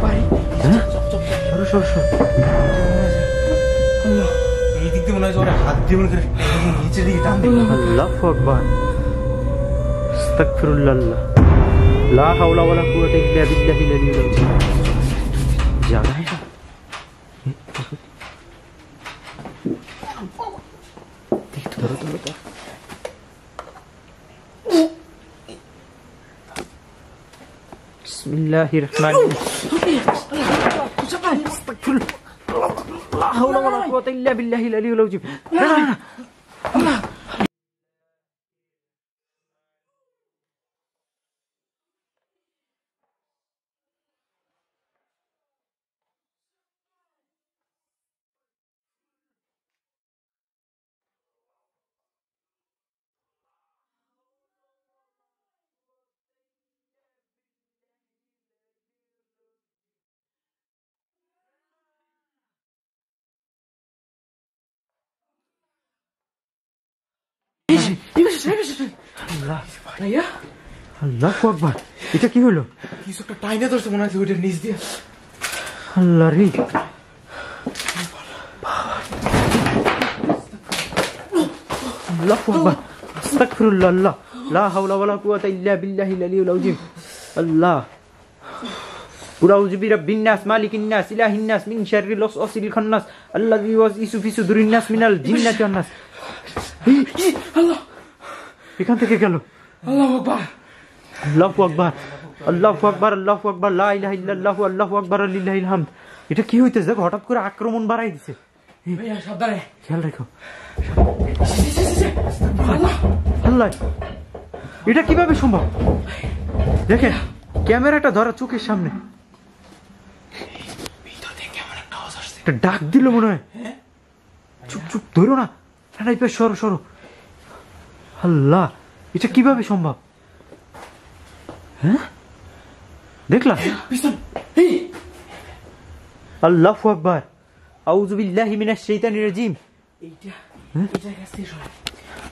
ভাই হ্যাঁ সরো সরো সরো। এই দিক দিয়ে মনে হয় যে ওরা হাত দিয়ে মনে করে নিচের দিকে টান দিল। আল্লাহু আকবার। আস্তাগফিরুল্লাহ। লা হাওলা ওয়ালা কুওয়াতা ইল্লা বিল্লাহিল আলিয়্যিল আযীম। জানাই না। ধরো ধরো ধরো। বিসমিল্লাহির রহমানির রহিম। আস্তাগফিরুল্লাহ। লা হাওলা ওয়ালা কুওয়াতা ইল্লা বিল্লাহিল আলিয়্যিল আযীম। না না না। আল্লাহ আল্লাহ ভাইয়া আল্লাহু আকবার এটা কি হলো কিছু একটা টাইনে ধরছে মনে হচ্ছে ওইটার নিচ দিয়ে আল্লাহ রে আল্লাহু আকবার আস্তাগফিরুল্লাহ আল্লাহ লা হাওলা ওয়ালা কুওয়াতা ইল্লা বিল্লাহিল আলিয়্যিল আযীম আল্লাহ আউযু বিরাব্বিন নাস মালিকিন নাস ইলাহিন নাস মিন শাররিল ওয়াসওয়াসিল খান্নাস আল্লাযী ইউওয়াসওয়িসু ফি সুদুরিন নাস মিনাল জিন্নাতি ওয়ান নাস আল্লাহ এখান থেকে গেল আল্লাহু আকবার আল্লাহু আকবার আল্লাহু আকবার আল্লাহু আকবার লা ইলাহা ইল্লাল্লাহু আল্লাহু আকবার লিল্লাহিল হামদ এটা কি হইতেছে হঠাৎ করে আক্রমণ বাড়াই দিছে ভাইয়া সাবধানে খেয়াল রাখো আল্লাহ আল্লাহ এটা কিভাবে সম্ভব দেখেন ক্যামেরাটা ধরা চোখের সামনে ভিতর থেকে আমার একটা আওয়াজ আসছে একটা ডাক দিল মনে হয় চুপ চুপ ধরো না না এই সরো সরো আল্লাহ এটা কিভাবে সম্ভব হ্যাঁ দেখলা পিছন আল্লাহু আকবার আউযু বিল্লাহি মিনাশ শাইতানির রাজিম এইটা এটা কাছে সরে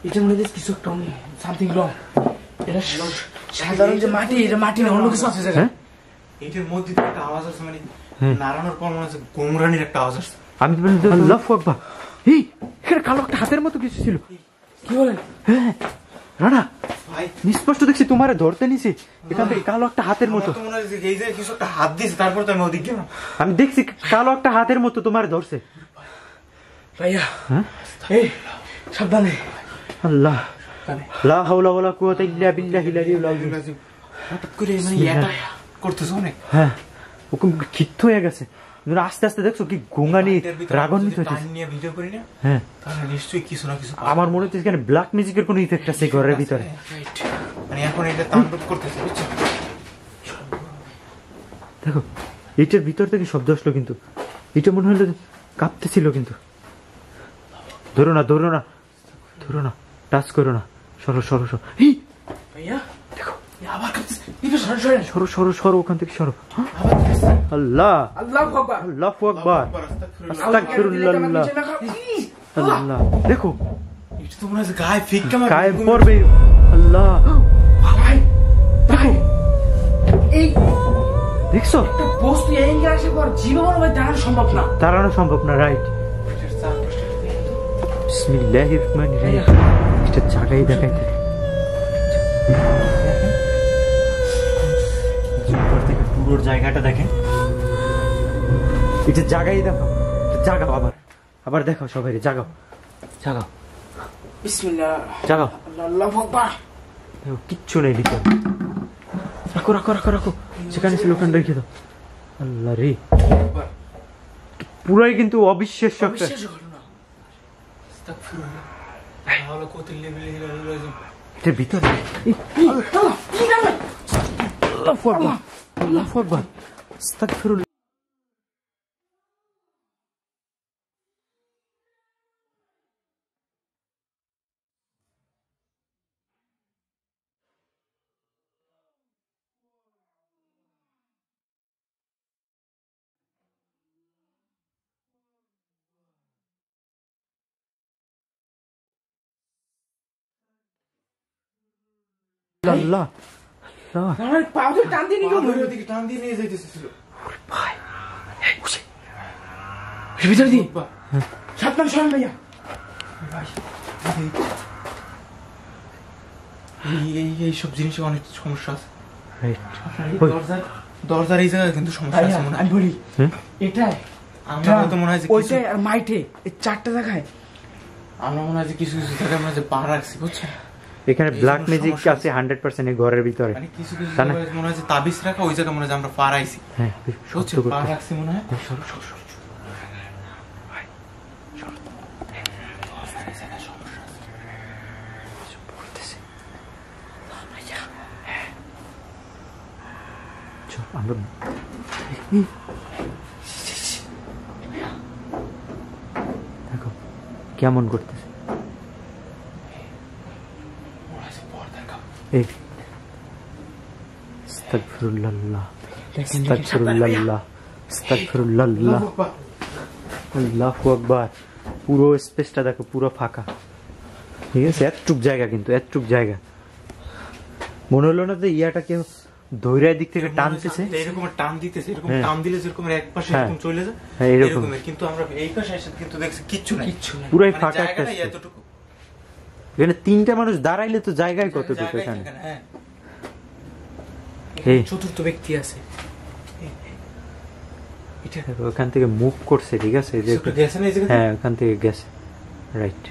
এটা মনে হচ্ছে কিছু একটা সামথিং রং এটা সাধারণ যে মাটি এটা মাটি না অন্য কিছু আছে জায়গা হ্যাঁ এইটার মধ্যে থেকে একটা আওয়াজ আসছে মানে নাড়ানোর পর মনে হচ্ছে গোমরানির একটা আওয়াজ আসছে আমি তো বললাম আল্লাহু আকবার এই এখানে কালো একটা হাতের মতো কিছু ছিল কি বলেন হ্যাঁ রানা ভাই নিস্পষ্ট দেখছি তোমারে ধরতে নিছে এখান থেকে কালো একটা হাতের মতো আমার তো মনে হচ্ছে এই যে কিছু একটা হাত দিয়েছে তারপর তো আমি ওদিক গেলাম আমি দেখছি কালো একটা হাতের মতো তোমারে ধরছে ভাইয়া হ্যাঁ এই সাবধানে আল্লাহ লা হাওলা ওয়ালা কুওয়াতা ইল্লা বিল্লাহিল আলিয়্যিল আযীম হঠাৎ করে মানে এটা করতেছে অনেক হ্যাঁ ওরকম ক্ষিপ্ত হয়ে গেছে আস্তে আস্তে দেখছো কি গোঙানি রাগান্বিত হচ্ছে টাইম নিয়ে ভিডিও করি না হ্যাঁ তাহলে নিশ্চয়ই কিছু না কিছু আমার মনে হচ্ছে এখানে ব্ল্যাক মিউজিকের কোনো ইফেক্ট আছে ঘরের ভিতরে রাইট মানে এখন এটা তাণ্ডব করতেছে বুঝছো দেখো এইটার ভিতর থেকে শব্দ আসলো কিন্তু এটা মনে হলো কাঁপতেছিল কিন্তু ধরো না ধরো না ধরো না টাচ করো না সরো সরো সরো এই ভাইয়া দেখো আবার কাছে এটা সরে সরে সরো সরো সরো ওখান থেকে সরো আল্লাহ আল্লাহু আকবার আল্লাহু আকবার আস্তাগফিরুল্লাহ আল্লাহ দেখো এটা তো মনে হচ্ছে গায়ে ফিক্কা মারবে গায়েব পড়বে আল্লাহ ভাই দেখো এই দেখছো একটা বস্তু এই আসে পর জীবন ভাই দাঁড়ানো সম্ভব না দাঁড়ানো সম্ভব না রাইট বিসমিল্লাহির রহমানির রহিম এটা জায়গায় দেখাইতে উপর থেকে পুরো জায়গাটা দেখেন এটা জায়গায় দেখো জাগাও আবার আবার দেখাও সবাই জাগাও জাগাও বিসমিল্লাহ জাগাও আল্লাহু আকবার দেখো কিচ্ছু নেই ভিতরে রাখো রাখো রাখো রাখো সেখানে ছিল ওখানে রেখে দাও আল্লাহ রে পুরাই কিন্তু অবিশ্বাস্য একটা বিশ্বাস ঘটনা আস্তাগফিরুল্লাহ তাহলে কত লেভেলে এটার ভিতরে আল্লাহু আকবার আল্লাহু আকবার আস্তাগফিরুল্লাহ আল্লাহ আল্লাহ আমার পা তো টান দিয়ে নিয়ে গেল ওদিকে টান দিয়ে নিয়ে যাইতেছিল ভাই ভিতরে দি সাবধান সরেন ভাইয়া এই সব জিনিসে অনেক সমস্যা আছে রাইট দরজার এই জায়গায় কিন্তু সমস্যা ভাইয়া আছে মনে হয় আমি বলি হ্যাঁ এটাই আমার তো মনে হয় যে কিছু ওইটাই আর মাইটে এই চারটা জায়গায় আমরা মনে হয় যে কিছু কিছু জায়গায় মনে হয় যে পা রাখছি বুঝছেন এখানে এই ব্ল্যাক জন্য ম্যাজিক সমস্যা আছে 100% এই ঘরের ভিতরে মানে কিছু কিছু তা না? জায়গায় মনে হয় যে তাবিজ রাখা ওই জায়গায় মনে হয় যে আমরা পা রাখছি হ্যাঁ বুঝছেন সত্য পা করতে রাখছি মনে হয় সরো সরো সরো আমরা দেখো কেমন করতেছে মনে হয় যে পর্দার কাপড় এই আস্তাগফিরুল্লাহ আস্তাগফিরুল্লাহ আস্তাগফিরুল্লাহ আল্লাহু আকবার পুরো স্পেসটা দেখো পুরো ফাঁকা ঠিক আছে, এতটুক জায়গা, কিন্তু এতটুক জায়গা মনে হলো না যে ইয়াটা কেউ ধৈর্যের দিক থেকে টানতেছে, এরকম টান দিতেছে, এরকম হ্যাঁ। টান দিলে যেরকম এক পাশে হ্যাঁ। এরকম চলে যায়, হ্যাঁ, এরকম। এরকমের। কিন্তু আমরা এই পাশে এসে কিন্তু দেখছি কিচ্ছু নাই, কিচ্ছু নাই। পুরাই মানে ফাঁকা একটা জায়গাটাই স্পেস। এতটুকু। এখানে 3টা মানুষ দাঁড়াইলে তো জায়গায় কতটুকু জায়গায় এখানে। থাকে না, হ্যাঁ। এই চতুর্থ ব্যক্তি আছে। এটা ওখান থেকে মুভ করছে, ঠিক আছে, এই যে একটু গেছে না এই জায়গা থেকে? হ্যাঁ ওখান থেকে গেছে, রাইট।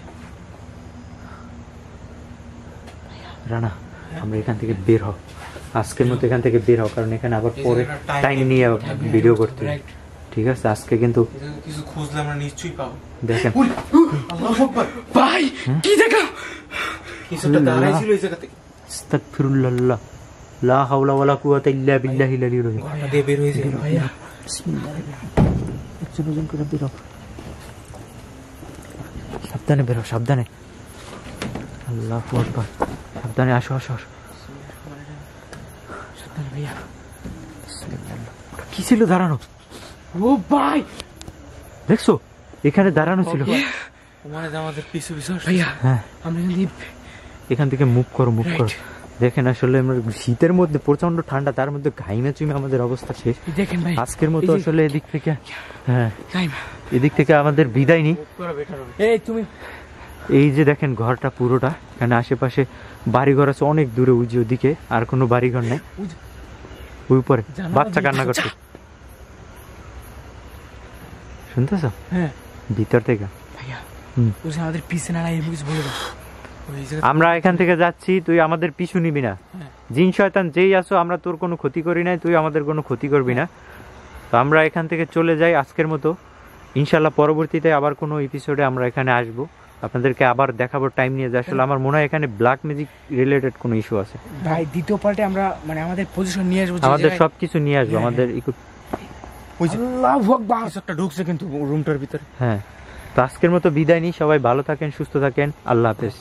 রানা, আমরা এখান থেকে বের হও, আজকের মতো এখান থেকে বের হও, কারণ এখানে আবার পরে টাইম নিয়ে ভিডিও করতে হবে। Right. ঠিক আছে, আজকে কিন্তু এই জায়গায় কিছু খুঁজলে আমরা নিশ্চয়ই পাবো। দেখেন আল্লাহু আকবার, ভাই কি দেখলাম? কিছুটা দাঁড়াইছিল এই জায়গা থেকে, আস্তাগফিরুল্লাহ, লা হাওলা ওয়ালা কুওয়াতা ইল্লা বিল্লাহিল আলিয়্যিল আযীম। ঘরটা দিয়ে বের হয়েছে। ভাইয়া একজন একজন করে বের হও, সাবধানে বের হও, সাবধানে। আল্লাহু আকবার, সাবধানে, আসো আসো আসো। সাবধানে ভাইয়া। ওটা কি ছিল দাঁড়ানো? ও ভাই দেখছো এখানে দাঁড়ানো ছিল। মানে আমাদের পিছু পিছু আসছে। ভাইয়া হ্যাঁ, আমরা কিন্তু এখান থেকে মুভ করো, মুভ করো। দেখেন আসলে আমরা শীতের মধ্যে প্রচন্ড ঠান্ডা, তার মধ্যে ঘাইমে চুমে আমাদের অবস্থা শেষ। দেখেন ভাই আজকের মতো এই যে- আসলে এদিক থেকে, হ্যাঁ টাইম। এদিক থেকে আমাদের বিদায় নি। করা বেটার হবে। এই তুমি এই যে দেখেন ঘরটা পুরোটা, এখানে আশেপাশে বাড়িঘর আছে অনেক দূরে, ওই যে ওদিকে আর কোনো বাড়িঘর নেই। ওই যে- ওই উপরে জানালা বাচ্চা দিয়ে- কান্না করছে, শুনতেছ হ্যাঁ ভিতর থেকে। ভাইয়া হুম। ওই যে আমাদের পিছনে না এমন কিছু বলে দাও। ওই জায়গা আমরা এখান থেকে যাচ্ছি, তুই আমাদের পিছু নিবি না। হ্যাঁ। জিন শয়তান যেই আসো, আমরা তোর কোনো ক্ষতি করি নাই, তুই আমাদের কোনো ক্ষতি করবি না। তো আমরা এখান থেকে চলে যাই আজকের মতো। ইনশাল্লাহ পরবর্তীতে আবার কোনো এপিসোডে আমরা এখানে আসব, আপনাদেরকে আবার দেখাবো টাইম নিয়ে। যে আসলে আমার মনে হয় এখানে ব্ল্যাক ম্যাজিক রিলেটেড কোনো ইস্যু আছে। ভাই দ্বিতীয় পার্টে আমরা মানে আমাদের পজিশন নিয়ে আসবো যে আমাদের জায়গায়- সবকিছু নিয়ে আসবো, আমাদের আল্লাহু আকবার। কিছু একটা ঢুকছে কিন্তু রুমটার ভিতরে। হ্যাঁ। তো আজকের মতো বিদায় নিই, সবাই ভালো থাকেন, সুস্থ থাকেন, আল্লাহ হাফেজ।